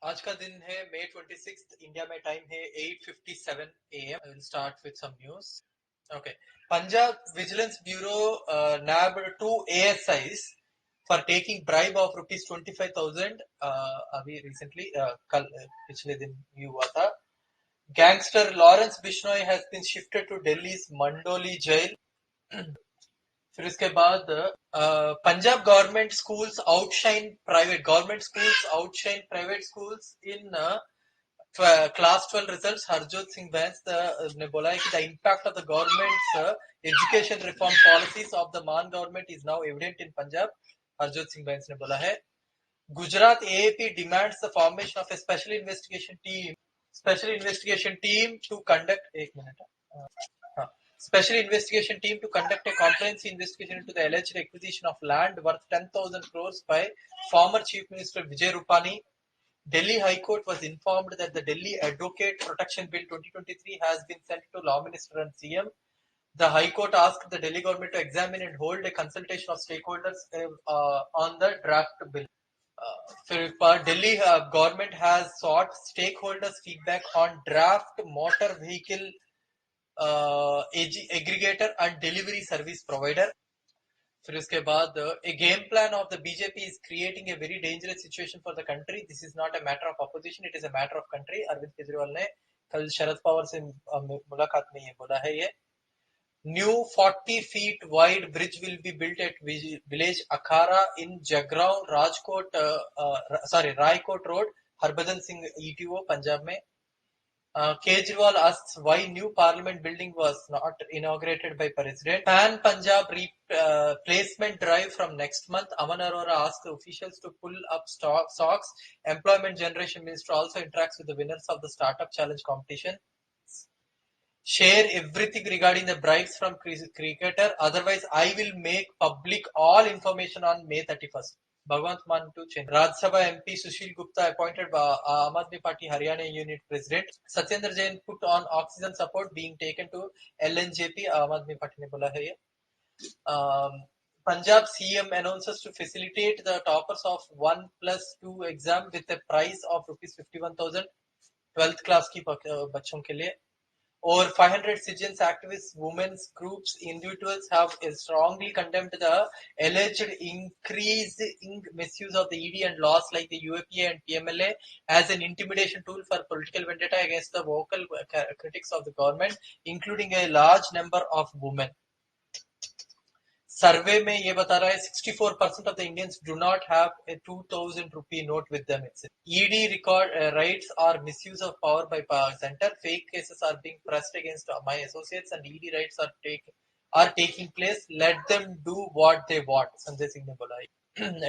आज का दिन है May 26th, इंडिया में टाइम है 8:57 AM. I will start with some news. Okay. Punjab Vigilance Bureau nabbed 2 ASIs for taking bribe of rupees 25,000 अभी recently कल पिछले दिन ये हुआ था. Gangster Lawrence Bishnoi has been shifted to Delhi's Mandoli jail. फिर इसके बाद Punjab government schools outshine private schools in class 12 results. Harjot Singh Bains ने बोला है कि the impact of the government's education reform policies of the Mann government is now evident in Punjab. Harjot Singh Bains ने बोला है. Gujarat AAP demands the formation of a special investigation team to conduct Special investigation team to conduct a comprehensive investigation into the alleged acquisition of land worth 10,000 crores by former Chief Minister Vijay Rupani. Delhi High Court was informed that the Delhi Advocate Protection Bill 2023 has been sent to Law Minister and CM. The High Court asked the Delhi government to examine and hold a consultation of stakeholders on the draft bill. Delhi government has sought stakeholders' feedback on draft motor vehicle aggregator and delivery service provider. फिर उसके बाद a game plan of the BJP is creating a very dangerous situation for the country. This is not a matter of opposition, it is a matter of country. Arvind Kejriwal ने कल शरद पवार से मुलाकात में ये बोला है. ये new 40 feet wide bridge will be built at village Akhara in Jagraon, Raikot Road, Harbhajan Singh ETO, Punjab में. Kejriwal asks why new parliament building was not inaugurated by president. Pan Punjab placement drive from next month. Aman Arora asks officials to pull up socks. Employment Generation Minister also interacts with the winners of the Startup Challenge competition. Share everything regarding the bribes from cricketer, otherwise I will make public all information on May 31st. Bhagwant Mann to change. Rajya Sabha MP Sushil Gupta appointed by Aam Aadmi Party Haryana Unit President. Satyendra Jain put on oxygen support being taken to LNJP. Aam Aadmi Party ने बोला है ये. Punjab CM announces to facilitate the toppers of 1+2 exam with a prize of rupees 51,000. 12th class की बच्चों के लिए. Over 500 citizens, activists, women's groups, individuals have strongly condemned the alleged increasing misuse of the ED and laws like the UAPA and PMLA as an intimidation tool for political vendetta against the vocal critics of the government, including a large number of women. सर्वे में ये बता रहा है 64% of the Indians do not have a 2,000 rupee note with them. ED record rights are misuse of power by power center. Fake cases are being pressed against my associates and ED rights are taking place. Let them do what they want. Sanjay Singh ने बोला है.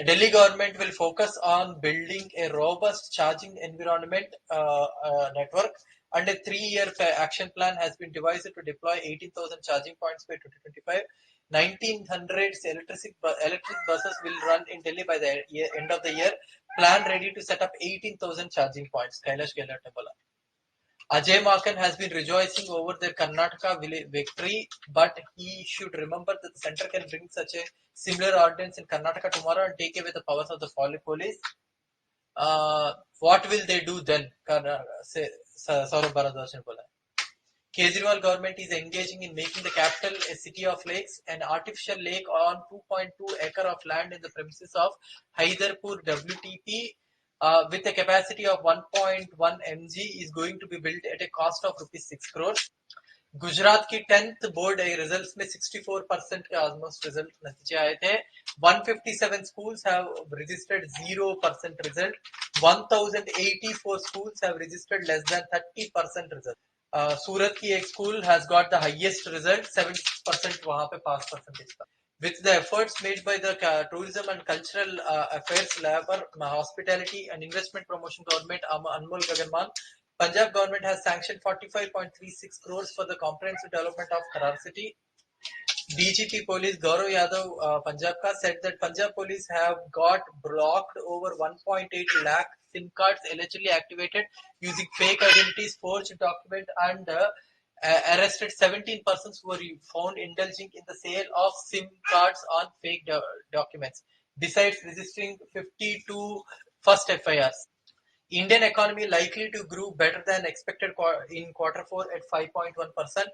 Delhi government will focus on building a robust charging environment network, and a 3-year action plan has been devised to deploy 18,000 charging points by 2025. 1900 electric buses will run in Delhi by the end of the year. Plan ready to set up 18,000 charging points. Kailash Gehlot ne bola. Ajay Makan has been rejoicing over their Karnataka victory, but he should remember that the center can bring such a similar ordinance in Karnataka tomorrow and take away the powers of the police. What will they do then? Saurabh Bharadwaj ne bola. Kejriwal government is engaging in making the capital a city of lakes. An artificial lake on 2.2 acre of land in the premises of Haidarpur WTP with a capacity of 1.1 mg is going to be built at a cost of rupees 6 crores. Gujarat की 10th board results में 64% के almost result नतीजे आए थे. 157 schools have registered 0% result. 1084 schools have registered less than 30% result. सूरत की एक school has got the highest result, 70% वहां पे पास परसेंटेज था. With the efforts made by the Tourism and Cultural Affairs, Labour, Hospitality and Investment Promotion Government, Anmol Gaganman, Punjab government has sanctioned 45.36 crores for the comprehensive development of Kharar city. DGP Police Gaurav Yadav, Punjab ka, said that Punjab Police have got blocked over 1.8 lakh SIM cards allegedly activated using fake identities, forged document, and arrested 17 persons who were found indulging in the sale of SIM cards on fake documents. Besides registering 52 first FIRs. Indian economy likely to grow better than expected in quarter 4 at 5.1%.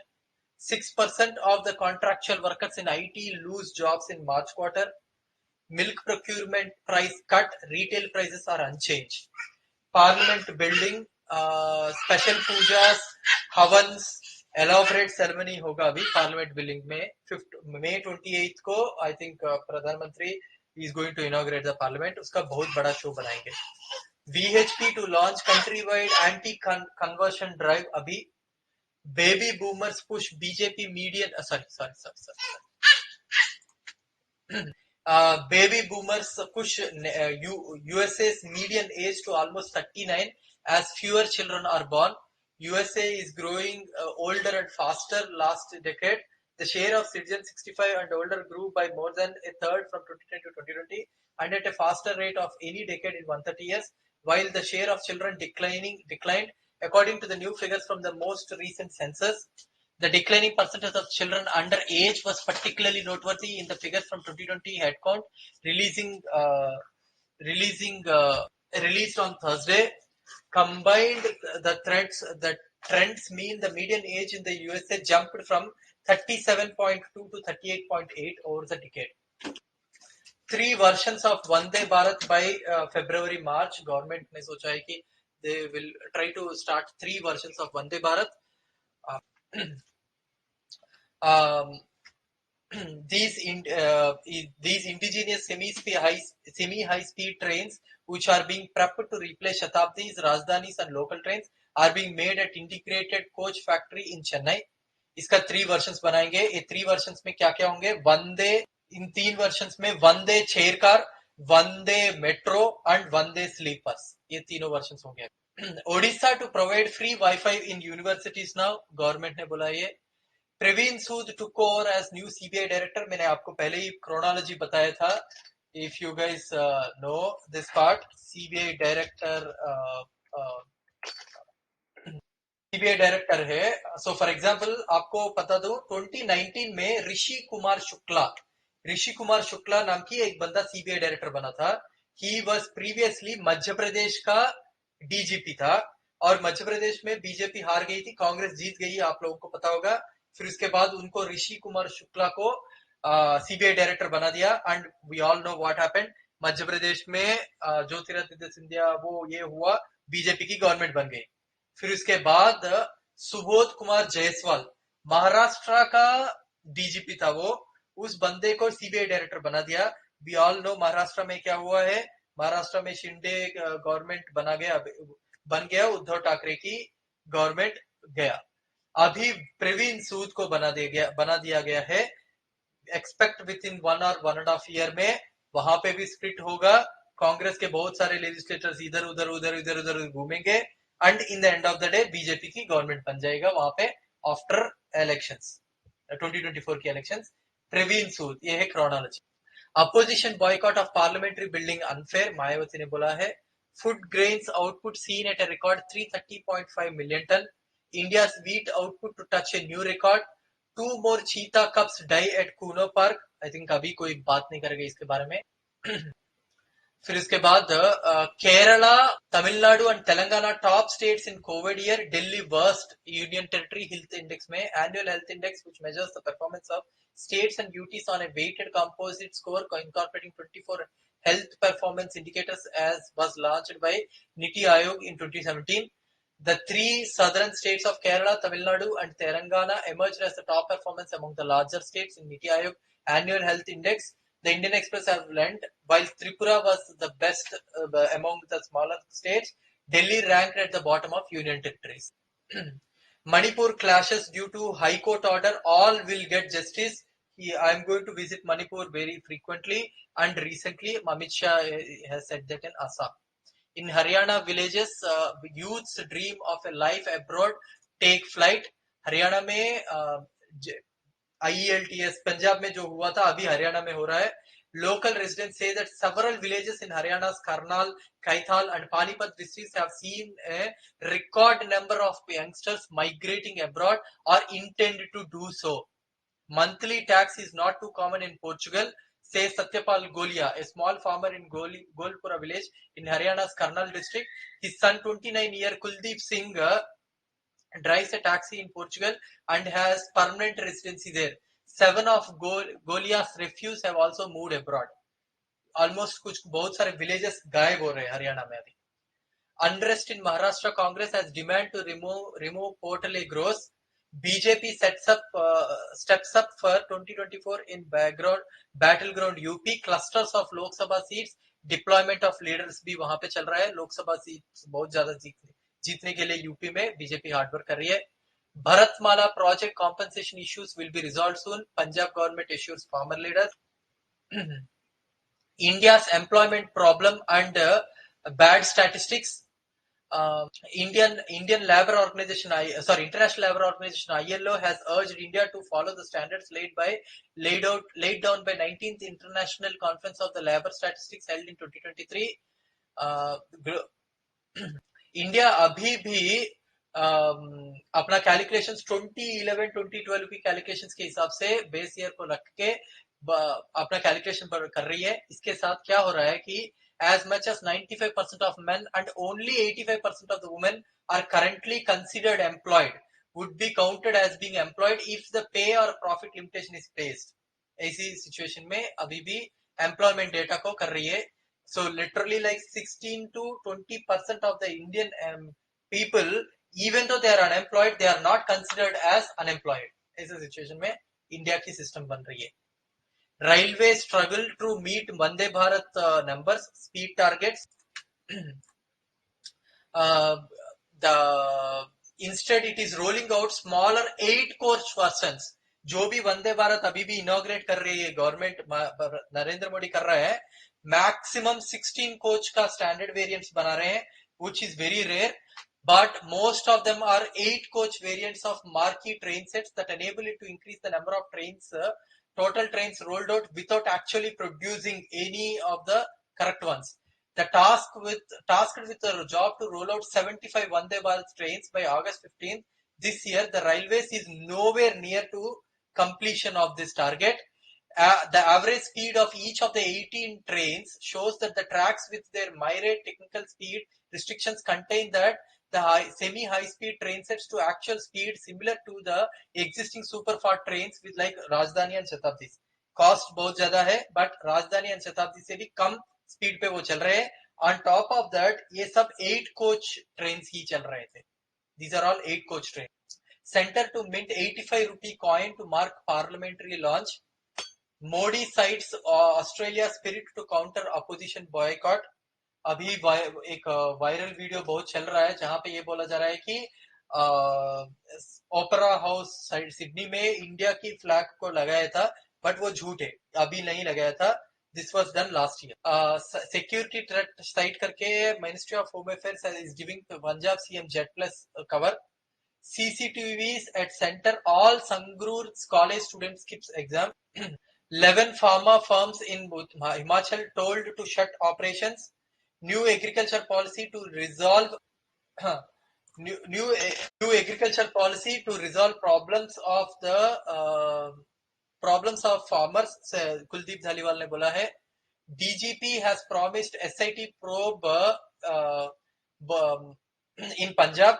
6% of the contractual workers in IT lose jobs in March quarter. Milk procurement price cut, retail prices are unchanged. Parliament building, special pujas, havans, elaborate ceremony होगा अभी parliament building में 5 May 28 को I think प्रधानमंत्री is going to inaugurate the parliament. उसका बहुत बड़ा show बनाएंगे. VHP to launch countrywide anti-conversion drive अभी. Baby boomers push BJP median. Baby boomers push USA's median age to almost 39 as fewer children are born. USA is growing older and faster last decade. The share of citizens 65 and older grew by more than a third from 2010 to 2020 and at a faster rate of any decade in 130 years, while the share of children declined according to the new figures from the most recent census. The declining percentage of children under age was particularly noteworthy in the figures from 2020 headcount released on Thursday. Combined, the trends mean the median age in the USA jumped from 37.2 to 38.8 over the decade. 3 versions of Vande Bharat by February-March. Government ने सोचा है कि they will try to start 3 versions of Vande Bharat. These indigenous semi-high speed trains, which are being prepped to replace Shatabdis, Rajdhanis and local trains, are being made at integrated coach factory in Chennai. इसका 3 versions बनाएंगे. ये 3 versions में क्या क्या होंगे? वंदे, इन 3 versions में Vande chair car, Vande metro and Vande sleepers, ये तीनों versions होंगे. Odisha to provide free wifi in universities now. Government ने बोला ये. Praveen Sood took over as new CBI director. मैंने आपको पहले ही chronology बताया था. If you guys know this part, CBI director है. So for example, आपको बता दूं 2019 में ऋषि कुमार शुक्ला नाम की एक बंदा CBI डायरेक्टर बना था. He was previously Madhya Pradesh का DGP था और मध्य प्रदेश में बीजेपी हार गई थी, कांग्रेस जीत गई, आप लोगों को पता होगा. फिर उसके बाद उनको ऋषि कुमार शुक्ला को सीबीआई डायरेक्टर बना दिया and we all know what happened. Madhya Pradesh में ज्योतिरादित्य सिंधिया वो ये हुआ, बीजेपी की गवर्नमेंट बन गई. फिर उसके बाद सुबोध कुमार जायसवाल महाराष्ट्र का डीजीपी था, वो उस बंदे को सीबीआई डायरेक्टर बना दिया. वी ऑल नो महाराष्ट्र में क्या हुआ है. महाराष्ट्र में शिंदे गवर्नमेंट बन गया, उद्धव ठाकरे की गवर्नमेंट गया. अभी प्रवीण सूद को बना दिया गया है. एक्सपेक्ट विद इन 1 और 1.5 ईयर में वहां पे भी स्प्लिट होगा. कांग्रेस के बहुत सारे लेजिस्लेटर्स इधर उधर घूमेंगे and in the end of the day BJP की गवर्नमेंट बन जाएगा वहां पे आफ्टर इलेक्शंस, 2024 की इलेक्शंस. प्रवीण सूद, ये है chronology. Opposition boycott of parliamentary building unfair, Mayawati ने बोला है. Food grains output seen at a record 330.5 million ton. India's wheat output to touch a new record. 2 more cheetah cubs die at Kuno Park. I think अभी कोई बात नहीं करेगा इसके बारे में. फिर इसके बाद Kerala, Tamil Nadu and Telangana top states in covid year. Delhi worst union territory health index में. Annual health index which measures the performance of states and UTs on a weighted composite score incorporating 24 health performance indicators as was launched by Niti Aayog in 2017. The 3 southern states of Kerala, Tamil Nadu and Telangana emerged as the top performance among the larger states in Niti Aayog annual health index. The Indian Express have learned, while Tripura was the best among the smaller states, Delhi ranked at the bottom of union territories. Manipur clashes due to High Court order. All will get justice. I am going to visit Manipur very frequently and recently Amit Shah has said that in Assam. In Haryana villages, youth's dream of a life abroad take flight. Haryana में IELTS Punjab में जो हुआ था अभी हरियाणा में हो रहा है. Local residents say that several villages in Haryana's Karnal, Kaithal and Panipat districts have seen a record number of youngsters migrating abroad or intend to do so. Monthly tax is not too common in Portugal. says Satyapal Golia, a small farmer in Golpura village in Haryana's Karnal district. His son, 29-year Kuldeep Singh, drives a taxi in Portugal and has permanent residency there. 7 of Golia's nephews have also moved abroad. Almost कुछ बहुत सारे villages गायब हो रहे हैं हरियाणा में अभी. Unrest in Maharashtra Congress has demand to remove portal gross. BJP steps up for 2024 in battleground UP. Clusters of Lok Sabha seats. Deployment of leaders भी वहां पे चल रहा है. लोक सभा सीट्स बहुत ज्यादा जीतने के लिए यूपी में बीजेपी हार्डवर्क कर रही है. Bharatmala project compensation issues will be resolved soon. Punjab government assures farmer leaders. India's employment problem and bad statistics. International Labour Organization ILO has urged India to follow the standards laid down by 19th International Conference of the Labour Statistics held in 2023. India अभी भी अपना calculations 2011-2012 की calculations के हिसाब से base year को रख के अपना कैलकुलेशन कर रही है. इसके साथ क्या हो रहा है कि as much as 95% of men and only 85% of the women are currently considered employed would be counted as being employed if the pay or profit limitation is placed. ऐसी सिचुएशन में अभी भी एम्प्लॉयमेंट डेटा को कर रही है. So literally like 16 to 20% of the Indian people, even though they are unemployed, they are not considered as unemployed. ऐसे situation में इंडिया की सिस्टम बन रही है. Railway struggle to meet Vande Bharat numbers, speed targets. Instead, it is rolling out smaller 8-coach versions. जो भी वंदे भारत अभी भी इनॉग्रेट कर रही है गवर्नमेंट नरेंद्र मोदी कर रहा है, मैक्सिमम 16 कोच का स्टैंडर्ड वेरिएंट्स बना रहे हैं, which is very rare. But most of them are 8-coach variants of marquee train sets that enable it to increase the number of trains. Total trains rolled out without actually producing any of the correct ones. The tasked with the job to roll out 75 Vande Bharat trains by August 15th this year, the railways is nowhere near to completion of this target. The average speed of each of the 18 trains shows that the tracks with their myriad technical speed restrictions contain that the semi-high speed train sets to actual speed similar to the existing super-fast trains with like Rajdhani and Shatabdi. Cost बहुत ज़्यादा है, but Rajdhani and Shatabdi से भी कम speed पे वो चल रहे हैं. On top of that, ये सब 8-coach trains ही चल रहे थे. These are all 8-coach trains. Center to mint 85 rupee coin to mark parliamentary launch. Modi cites Australia's spirit to counter opposition boycott. अभी एक वायरल वीडियो बहुत चल रहा है जहां पे ये बोला जा रहा है कि ओपेरा हाउस सिडनी में इंडिया की फ्लैग को लगाया था, बट वो झूठ है, अभी नहीं लगाया था. This was done last year. Security threat cite करके ministry of home affairs is giving Punjab CM Z plus cover. CCTVs at center, all Sangrur college students skips exam. 11 pharma firms in Himachal told to shut operations. New agriculture policy to resolve new agriculture policy to resolve problems of farmers. Kuldeep Dhaliwal ने बोला है. DGP has promised SIT probe in Punjab.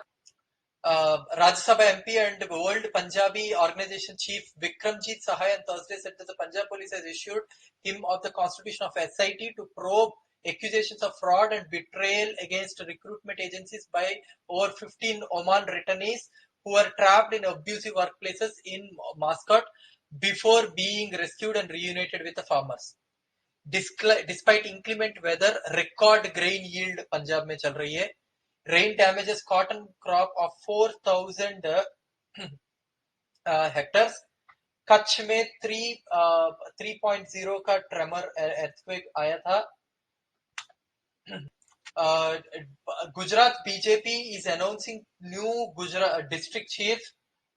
Rajya Sabha MP and World Punjabi Organization Chief Vikramjit Sahai on Thursday said that the Punjab police has issued him of the constitution of SIT to probe accusations of fraud and betrayal against recruitment agencies by over 15 Oman returnees who were trapped in abusive workplaces in Muscat before being rescued and reunited with the farmers. Despite inclement weather, record grain yield Punjab में चल रही है. Rain damages cotton crop of 4,000 hectares. Kutch में 3.0 का tremor earthquake आया था. Gujarat BJP is announcing new Gujarat district chief.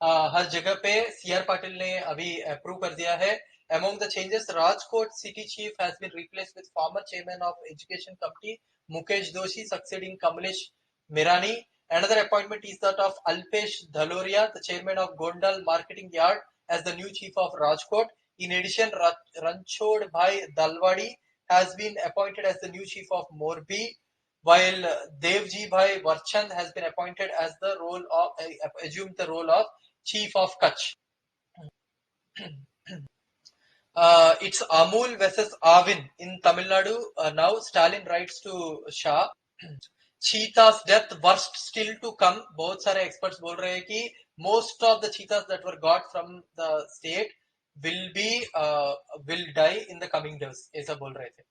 हर जगह पे CR पाटिल ने अभी अप्रूव कर दिया है. Among the changes, Rajkot city chief has been replaced with former chairman of education committee Mukesh Doshi succeeding Kamlesh Mirani. Another appointment is that of Alpesh Dhaloria, the chairman of Gondal Marketing Yard, as the new chief of Rajkot. In addition, Ranchod Bhai Dalwadi has been appointed as the new chief of Morbi, while Devji Bhai Varchand has been appointed as the assumed the role of chief of Kutch. It's Amul versus Avin in Tamil Nadu. Now Stalin writes to Shah. Cheetah's death worst still to come. बहुत सारे experts बोल रहे हैं कि most of the cheetahs that were got from the state will die in the coming days. ऐसा बोल रहे थे.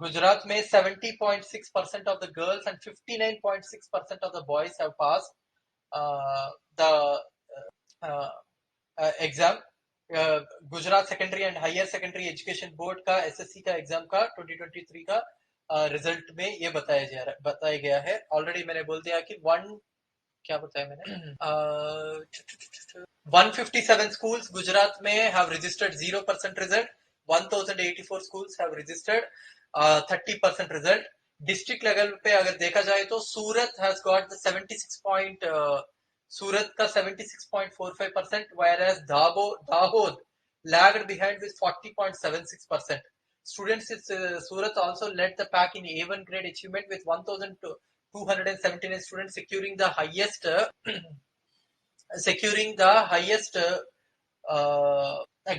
Gujarat में 70.6% of the girls and 59.6% of the boys have passed the exam. Gujarat secondary and higher secondary education board का SSC का exam का 2023 का result में ये बताया गया है. ऑलरेडी मैंने बोल दिया कि क्या बताया मैंने 157 schools गुजरात में have registered 0% result. 1084 schools have registered 30% result. District level पे अगर देखा जाए तो सूरत has got the 76 का 76.45%, whereas Dahod lagged behind with 40.76%. Students in Surat also led the pack in A1 grade achievement with 1,279 students securing the highest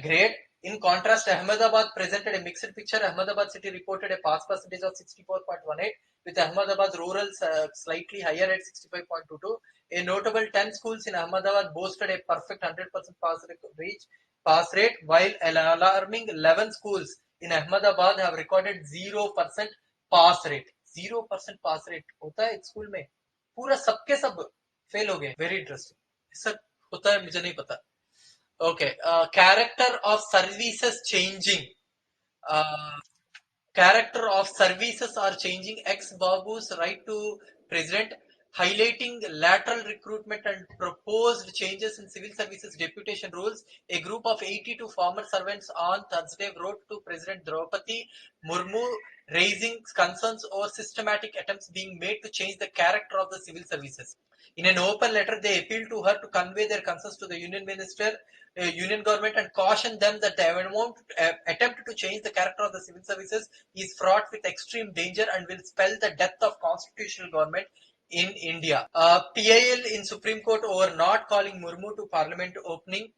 grade. In contrast, Ahmedabad presented a mixed picture. Ahmedabad city reported a pass percentage of 64.18, with Ahmedabad rural slightly higher at 65.22. A notable 10 schools in Ahmedabad boasted a perfect 100% pass rate, while an alarming 11 schools in Ahmedabad have recorded 0% pass rate. 0% pass rate होता है school में, पूरा सबके सब fail हो गए. Very interesting. ऐसा होता है, मुझे नहीं पता. Okay, character of services changing. Character of services are changing. Ex-Babu's right to president, highlighting lateral recruitment and proposed changes in civil services deputation rules. A group of 82 former servants on Thursday wrote to President Draupadi Murmu raising concerns over systematic attempts being made to change the character of the civil services. In an open letter, they appealed to her to convey their concerns to the union government and caution them that the attempt to change the character of the civil services is fraught with extreme danger and will spell the death of constitutional government in India. PIL in Supreme Court over not calling Murmu to Parliament opening.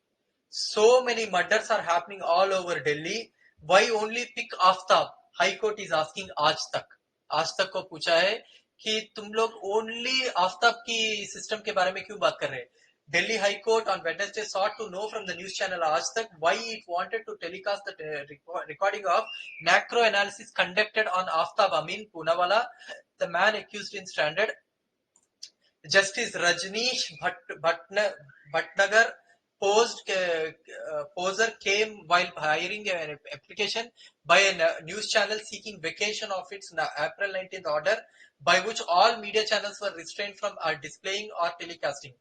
So many murders are happening all over Delhi. Why only pick Aftab? High Court is asking आज तक को पूछा है कि तुम लोग only Aftab की system के बारे में क्यों बात कर रहे हैं. Delhi High Court on Wednesday sought to know from the news channel Aaj Tak why it wanted to telecast the recording of macro analysis conducted on Aftab Amin Poonawalla, the man accused in stranded. Justice Rajneesh Bhatnagar poser came while hiring an application by a news channel seeking vacation of its April 19th order, by which all media channels were restrained from displaying or telecasting.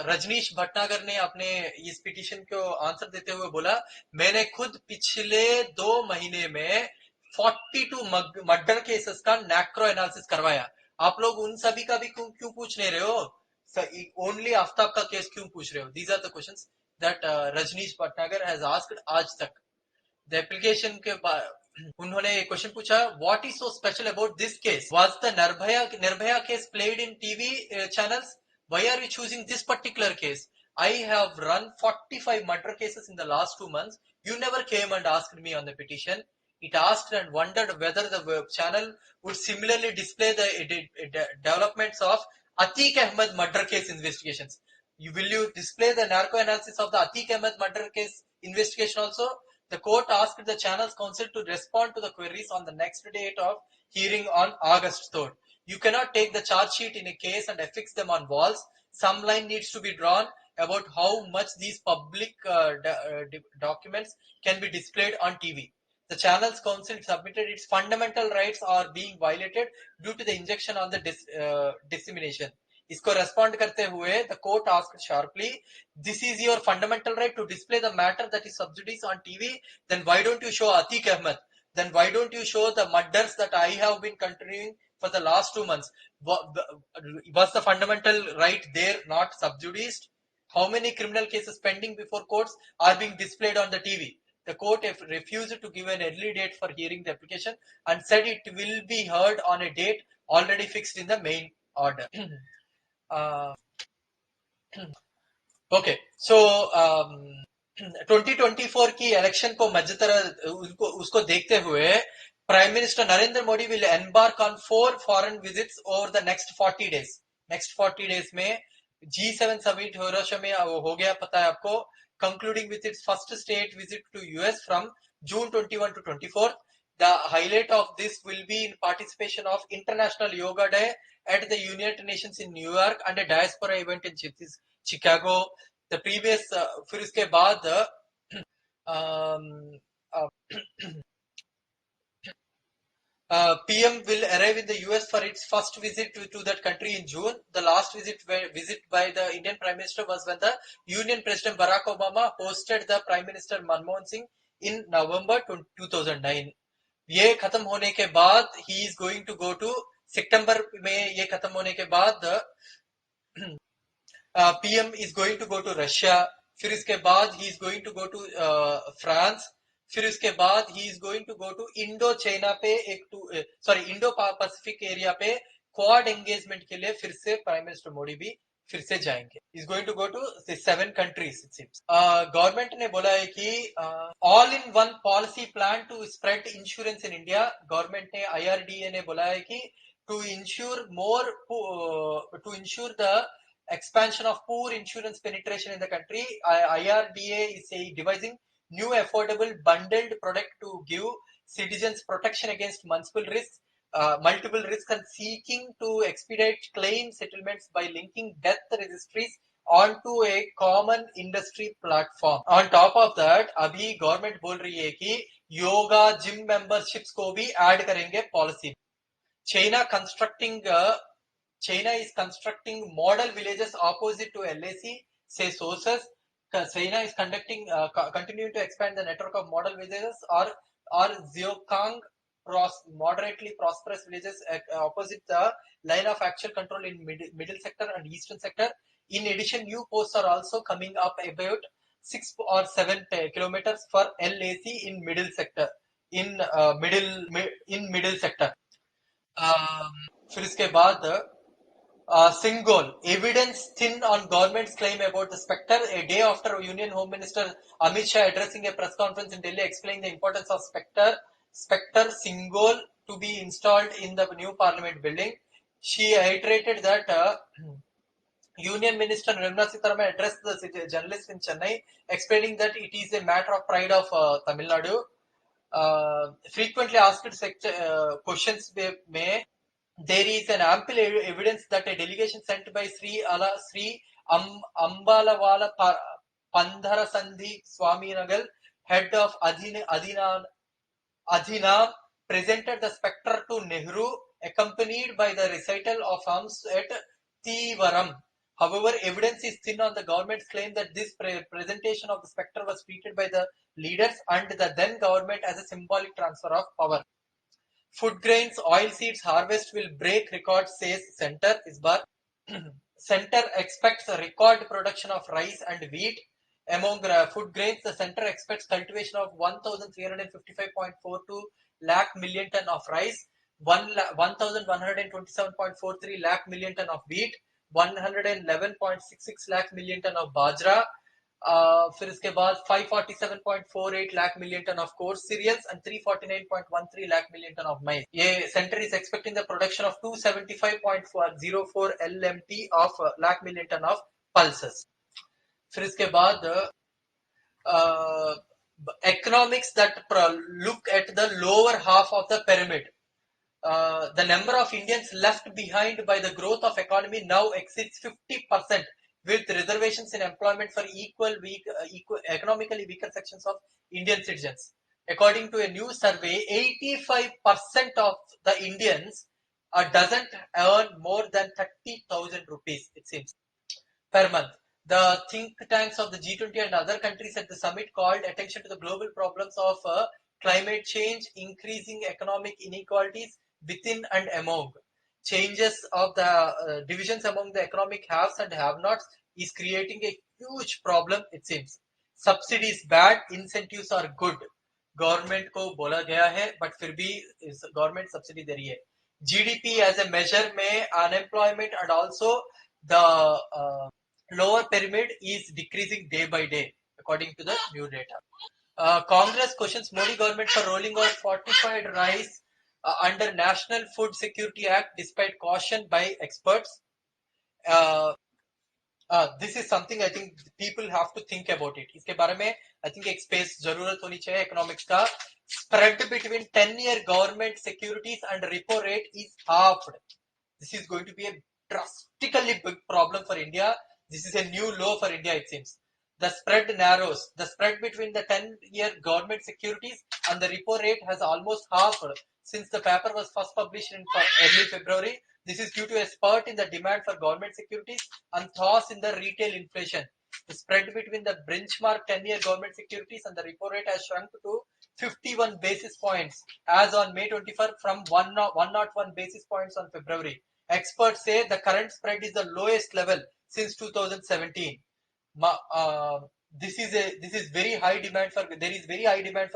Rajneesh Bhatnagar ने अपने इस petition को answer देते हुए बोला, मैंने खुद पिछले 2 महीने में 42 मर्डर केसेस का नैक्रो एनालिसिस करवाया. आप लोग उन सभी का भी क्यों पूछ नहीं रहे हो? ओनली आफ्ताब का केस क्यों पूछ रहे हो? These are the questions that Rajneesh Bhatnagar has asked आज तक. द एप्लीकेशन के उन्होंने क्वेश्चन पूछा, what is so special about this case? Was the Nirbhaya case played in TV channels? Why are you choosing this particular case? I have run 45 murder cases in the last 2 months. You never came and asked me on the petition. It asked and wondered whether the channel would similarly display the developments of Atiq Ahmed murder case investigations. Will you display the narco analysis of the Atiq Ahmed murder case investigation also? The court asked the channel's counsel to respond to the queries on the next date of hearing on August 3rd. You cannot take the charge sheet in a case and affix them on walls. Some line needs to be drawn about how much these public documents can be displayed on TV. The channel's counsel submitted its fundamental rights are being violated due to the injunction on the dissemination. इसको respond करते हुए, the court asked sharply, this is your fundamental right to display the matter that is sub judice on TV, then why don't you show Atiq Ahmed? Then why don't you show the murders that I have been continuing for the last 2 months? Was the fundamental right there not sub judice? How many criminal cases pending before courts are being displayed on the TV? The court refused to give an early date for hearing the application and said it will be heard on a date already fixed in the main order. uh, okay, so 2024 की election को मध्यतर उसको देखते हुए prime minister Narendra Modi will embark on 4 foreign visits over the next 40 days. Next 40 days में G7 summit Hiroshima में हो गया, पता है आपको, concluding with its first state visit to US from June 21 to 24. The highlight of this will be in participation of International Yoga Day at the United Nations in New York and a diaspora event in Chicago. The previous फिर इसके बाद PM will arrive in the US for its first visit to that country in June. The last visit by the Indian Prime Minister was when the Union President Barack Obama hosted the Prime Minister Manmohan Singh in November 2009. ये खत्म होने के बाद he is going to go to सितंबर में, ये खत्म होने के बाद PM is going to go to Russia. फिर इसके बाद he is going to go to France. फिर इसके बाद he is going to go to Indo China पे इंडो पैसिफिक एरिया पे क्वाड एंगेजमेंट के लिए फिर से प्राइम मिनिस्टर मोदी भी फिर से जाएंगे. He is going to go to 7 countries it seems. Government ने बोला है कि all in one policy plan to spread insurance in India. Government ने IRDA ने बोला है कि to ensure the expansion of poor insurance penetration in the country, IRDA is devising new affordable bundled product to give citizens protection against multiple risks and seeking to expedite claim settlements by linking death registries onto a common industry platform. On top of that, अभी government बोल रही है कि yoga gym memberships को भी add करेंगे policy. China is constructing model villages opposite to LAC, say sources. China is continuing to expand the network of model villages or Zhejiang moderately prosperous villages opposite the line of actual control in middle sector and eastern sector. In addition, new posts are also coming up about 6 or 7 kilometers for LAC in middle sector. Middle sector. फिर इसके बाद Single evidence thin on government's claim about the Spectre. A day after Union Home Minister Amit Shah addressing a press conference in Delhi explaining the importance of Spectre Single to be installed in the new Parliament building, she iterated that Union Minister Nirmala Sitharaman addressed the journalists in Chennai, explaining that it is a matter of pride of Tamil Nadu. Frequently asked questions may. There is an ample evidence that a delegation sent by Sri Ambalawala Pandharasandhi Swaminagal, head of Adhinam, presented the spectre to Nehru, accompanied by the recital of arms at Tivaram. However, evidence is thin on the government's claim that this presentation of the spectre was treated by the leaders and the then government as a symbolic transfer of power. Food grains, oilseeds harvest will break records, says Center. Center expects a record production of rice and wheat. Among food grains, the center expects cultivation of 1,355.42 lakh million ton of rice, 1,127.43 lakh million ton of wheat, 111.66 lakh million ton of bajra. फिर इसके बाद 547.48 lakh million tonne of coarse cereals and 349.13 lakh million tonne of maize. ये center is expecting the production of 275.04 LMT of lakh million tonne of pulses. फिर इसके बाद economics that look at the lower half of the pyramid. The number of Indians left behind by the growth of economy now exceeds 50%. With reservations in employment for economically weaker sections of Indian citizens. According to a new survey, 85% of the Indians doesn't earn more than 30,000 rupees, it seems, per month. The think tanks of the G20 and other countries at the summit called attention to the global problems of climate change, increasing economic inequalities within and among. Changes of the divisions among the economic haves and have-nots is creating a huge problem it seems. Subsidies bad, incentives are good. Government को बोला गया है but फिर भी government subsidy दे रही है. GDP as a major में unemployment and also the lower pyramid is decreasing day by day according to the new data. Congress questions Modi government for rolling out fortified rice under National Food Security Act despite caution by experts. This is something I think people have to think about it. इसके बारे में I think एक space जरूरत होनी चाहिए economics का. Spread between 10-year government securities and repo rate is halved. This is going to be a drastically big problem for India. This is a new low for India it seems. The spread narrows. The spread between the 10-year government securities and the repo rate has almost halved since the paper was first published in early February. This is due to a spurt in the demand for government securities and thaws in the retail inflation. The spread between the benchmark 10-year government securities and the repo rate has shrunk to 51 basis points as on May 21st from 101 basis points on February. Experts say the current spread is the lowest level since 2017. This is very high demand for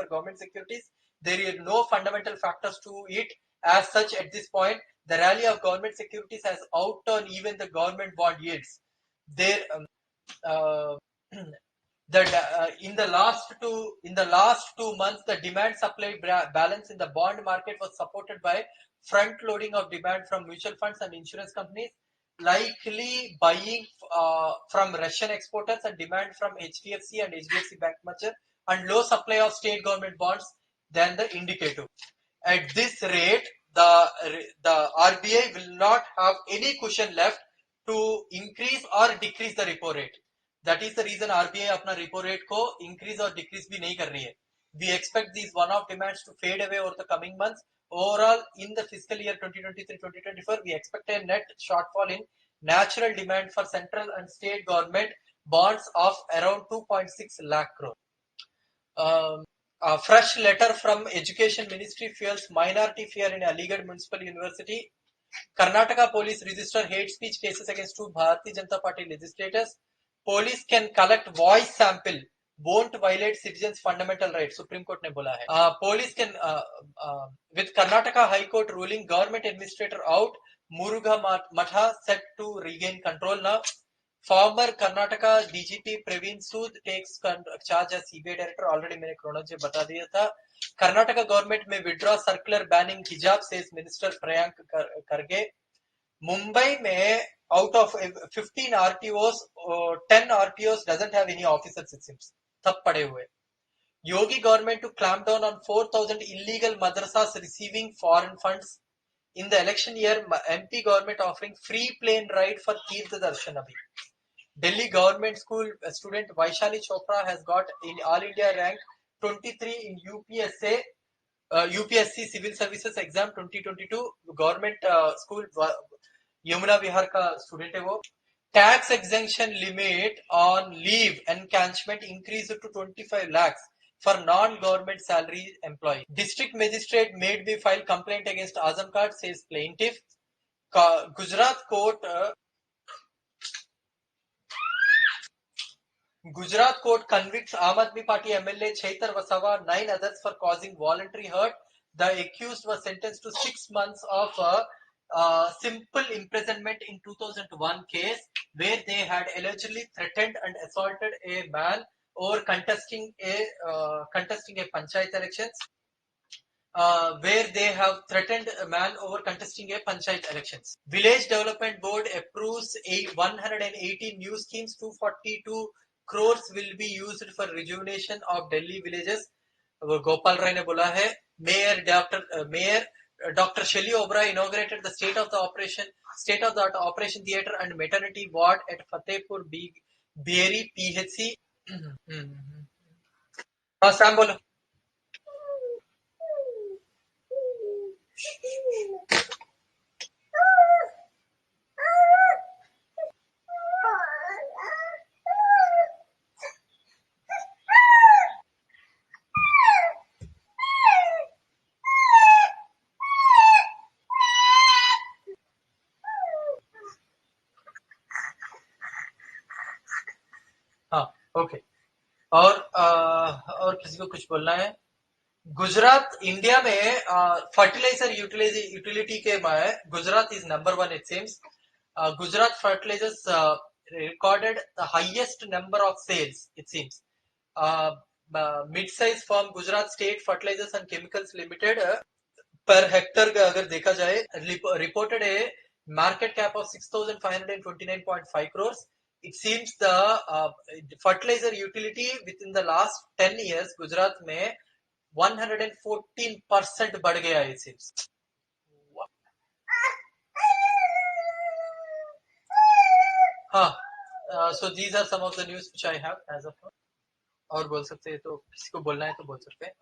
government securities. There are no fundamental factors to it as such at this point. The rally of government securities has outturned even the government bond yields. There, in the last 2 months, the demand supply balance in the bond market was supported by front loading of demand from mutual funds and insurance companies, likely buying from Russian exporters and demand from HDFC and HDFC Bank merger, and low supply of state government bonds than the indicator. At this rate, the RBI will not have any cushion left to increase or decrease the repo rate. That is the reason RBI अपना repo rate को increase or decrease भी नहीं कर रही है. We expect these one-off demands to fade away over the coming months. Overall, in the fiscal year 2023-2024, we expect a net shortfall in natural demand for central and state government bonds of around 2.6 lakh crore. A fresh letter from Education Ministry fuels minority fear in Aligarh Municipal University. Karnataka police register hate speech cases against 2 Bharatiya Janata Party legislators. Police can collect voice sample, won't violate citizens' fundamental rights. Supreme Court ने बोला है. Police can, with Karnataka High Court ruling, government administrator out, Muruga Matha set to regain control now. Former Karnataka DGP Praveen Sood takes charge as CBI director. Already मैंने chronology बता दिया था. Karnataka government may withdraw circular banning hijab, says Minister Priyank Kharge. Mumbai में out of 15 RTOs, 10 RTOs doesn't have any officers it seems. तब पड़े हुए. Yogi government to clamp down on 4,000 illegal madrasas receiving foreign funds. In the election year, MP government offering free plane ride for Tirth Darshan abhi. Delhi government school student Vaishali Chopra has got in All India rank 23 in UPSC Civil Services Exam 2022. Government school Yamuna Vihar का student है वो. Tax exemption limit on leave encashment increased to 25 lakhs for non-government salary employees. District magistrate made me file complaint against Azam Card, says plaintiff. Gujarat court convicts Aam Aadmi Party MLA Chaitar Vasawa, 9 others for causing voluntary hurt. The accused was sentenced to 6 months of simple imprisonment in 2001 case where they had allegedly threatened and assaulted a man over contesting a panchayat elections. Where they have threatened a man over contesting a panchayat elections. Village Development Board approves 118 new schemes. 242 crores will be used for rejuvenation of Delhi villages. Gopal Rai ने बोला है. Mayor Dr. Shelly Obra inaugurated the state-of-the-art operation theatre and maternity ward at Fatehpur Beeri PHC. Sam बोलो. Okay. और किसी को कुछ बोलना है? गुजरात इंडिया में फर्टिलाइजर यूटिलिटी के में Gujarat is number one it seems. Gujarat fertilizers recorded the highest number of sales it seems. Mid-size firm Gujarat State Fertilizers and Chemicals Limited per hectare का अगर देखा जाए reported a market cap of 6,529.5 crores. It seems the fertilizer utility within the last 10 years Gujarat में 114% बढ़ गया it seems. हाँ, so these are some of the news which I have as of now. और बोल सकते हैं तो किसी को बोलना है तो बोल सकते हैं.